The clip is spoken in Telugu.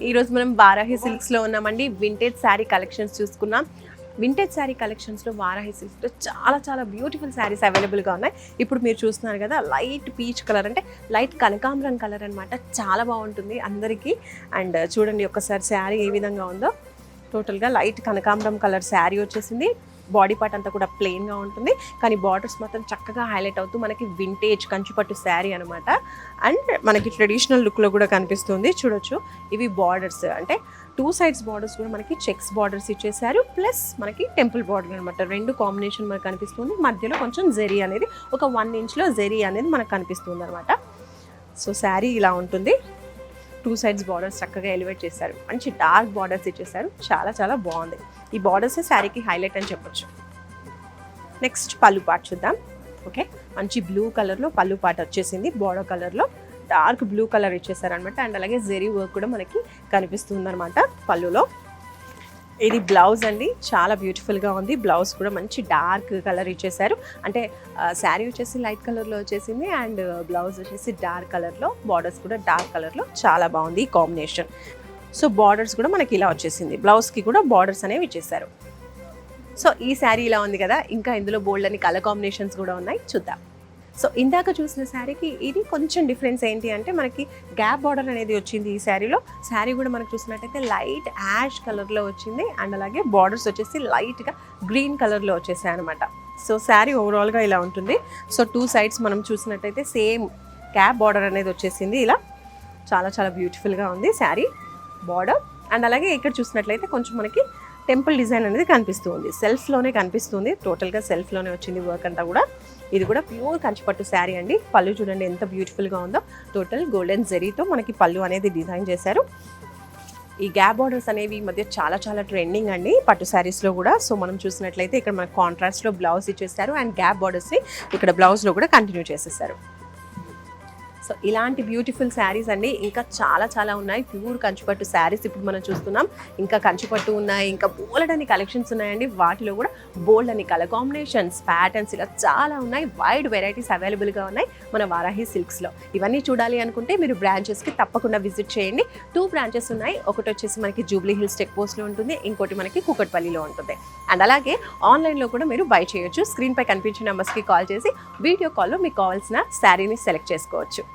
ఈరోజు మనం వారాహి సిల్క్స్లో ఉన్నామండి. వింటేజ్ శారీ కలెక్షన్స్ చూసుకున్నాం. వింటేజ్ శారీ కలెక్షన్స్లో వారాహి సిల్క్స్లో చాలా చాలా బ్యూటిఫుల్ శారీస్ అవైలబుల్గా ఉన్నాయి. ఇప్పుడు మీరు చూస్తున్నారు కదా, లైట్ పీచ్ కలర్ అంటే లైట్ కనకాంబరం కలర్ అనమాట. చాలా బాగుంటుంది అందరికీ. అండ్ చూడండి ఒక్కసారి శారీ ఏ విధంగా ఉందో. టోటల్గా లైట్ కనకాంబరం కలర్ శారీ వచ్చేసింది. బాడీ పార్ట్ అంతా కూడా ప్లెయిన్గా ఉంటుంది, కానీ బార్డర్స్ మాత్రం చక్కగా హైలైట్ అవుతూ మనకి వింటేజ్ కంచిపట్టు శారీ అనమాట. అండ్ మనకి ట్రెడిషనల్ లుక్లో కూడా కనిపిస్తుంది. చూడొచ్చు, ఇవి బార్డర్స్ అంటే 2 sides బార్డర్స్ కూడా మనకి చెక్స్ బార్డర్స్ ఇచ్చేసారు, ప్లస్ మనకి టెంపుల్ బార్డర్ అనమాట. 2 కాంబినేషన్ మనకు కనిపిస్తుంది. మధ్యలో కొంచెం జెరీ అనేది ఒక 1 inchలో జెరీ అనేది మనకు కనిపిస్తుంది అనమాట. సో శారీ ఇలా ఉంటుంది. 2 sides బార్డర్స్ చక్కగా ఎలివేట్ చేశారు. మంచి డార్క్ బార్డర్స్ ఇచ్చేసారు. చాలా చాలా బాగుంది. ఈ బార్డర్సే శారీకి హైలైట్ అని చెప్పొచ్చు. నెక్స్ట్ పళ్ళు పార్ట్ చూద్దాం. ఓకే, మంచి బ్లూ కలర్లో పళ్ళు పార్ట్ వచ్చేసింది. బార్డర్ కలర్లో డార్క్ బ్లూ కలర్ ఇచ్చేసారనమాట. అండ్ అలాగే జెరీ వర్క్ కూడా మనకి కనిపిస్తుంది అనమాట పళ్ళులో. ఇది బ్లౌజ్ అండి, చాలా బ్యూటిఫుల్గా ఉంది. బ్లౌజ్ కూడా మంచి డార్క్ కలర్ ఇచ్చేసారు. అంటే శారీ వచ్చేసి లైట్ కలర్లో వచ్చేసింది, అండ్ బ్లౌజ్ వచ్చేసి డార్క్ కలర్లో, బార్డర్స్ కూడా డార్క్ కలర్లో. చాలా బాగుంది ఈ కాంబినేషన్. సో బార్డర్స్ కూడా మనకి ఇలా వచ్చేసింది. బ్లౌజ్కి కూడా బార్డర్స్ అనేవి ఇచ్చేసారు. సో ఈ శారీ ఇలా ఉంది కదా, ఇంకా ఇందులో బోల్డ్ అని కలర్ కాంబినేషన్స్ కూడా ఉన్నాయి, చూద్దాం. సో ఇందాక చూసిన శారీకి ఇది కొంచెం డిఫరెన్స్ ఏంటి అంటే మనకి గ్యాప్ బార్డర్ అనేది వచ్చింది ఈ శారీలో. శారీ కూడా మనకు చూసినట్టయితే లైట్ యాష్ కలర్లో వచ్చింది. అండ్ అలాగే బార్డర్స్ వచ్చేసి లైట్గా గ్రీన్ కలర్లో వచ్చేసాయి అనమాట. సో శారీ ఓవరాల్గా ఇలా ఉంటుంది. సో 2 sides మనం చూసినట్టయితే సేమ్ గ్యాప్ బార్డర్ అనేది వచ్చేసింది. ఇలా చాలా చాలా బ్యూటిఫుల్గా ఉంది శారీ బార్డర్. అండ్ అలాగే ఇక్కడ చూసినట్లయితే కొంచెం మనకి టెంపుల్ డిజైన్ అనేది కనిపిస్తుంది. సెల్ఫ్లోనే కనిపిస్తుంది. టోటల్గా సెల్ఫ్లోనే వచ్చింది వర్క్ అంతా కూడా. ఇది కూడా ప్యూర్ కంచిపట్టు శారీ అండి. పళ్ళు చూడండి ఎంత బ్యూటిఫుల్గా ఉందో. టోటల్ గోల్డెన్ జెరీతో మనకి పళ్ళు అనేది డిజైన్ చేశారు. ఈ గ్యాప్ బార్డర్స్ అనేవి ఈ మధ్య చాలా చాలా ట్రెండింగ్ అండి పట్టు శారీస్లో కూడా. సో మనం చూసినట్లయితే ఇక్కడ మనకి కాంట్రాస్ట్లో బ్లౌజ్ ఇచ్చేసారు, అండ్ గ్యాప్ బార్డర్స్ని ఇక్కడ బ్లౌజ్లో కూడా కంటిన్యూ చేసేసారు. సో ఇలాంటి బ్యూటిఫుల్ శారీస్ అండి ఇంకా చాలా చాలా ఉన్నాయి. ప్యూర్ కంచిపట్టు శారీస్ ఇప్పుడు మనం చూస్తున్నాం. ఇంకా కంచిపట్టు ఉన్నాయి, ఇంకా బోల్డ్ అని కలెక్షన్స్ ఉన్నాయండి. వాటిలో కూడా బోల్డ్ అని కలర్ కాంబినేషన్స్, ప్యాటర్న్స్ ఇలా చాలా ఉన్నాయి. వైడ్ వెరైటీస్ అవైలబుల్గా ఉన్నాయి మన వారాహి సిల్క్స్లో. ఇవన్నీ చూడాలి అనుకుంటే మీరు బ్రాంచెస్కి తప్పకుండా విజిట్ చేయండి. 2 branches ఉన్నాయి. ఒకటి వచ్చేసి మనకి జూబ్లీ హిల్స్ చెక్ పోస్ట్లో ఉంటుంది, ఇంకోటి మనకి కూకట్పల్లిలో ఉంటుంది. అండ్ అలాగే ఆన్లైన్లో కూడా మీరు బై చేయొచ్చు. స్క్రీన్పై కనిపించిన నెంబర్స్కి కాల్ చేసి వీడియో కాల్లో మీకు కావాల్సిన శారీని సెలెక్ట్ చేసుకోవచ్చు.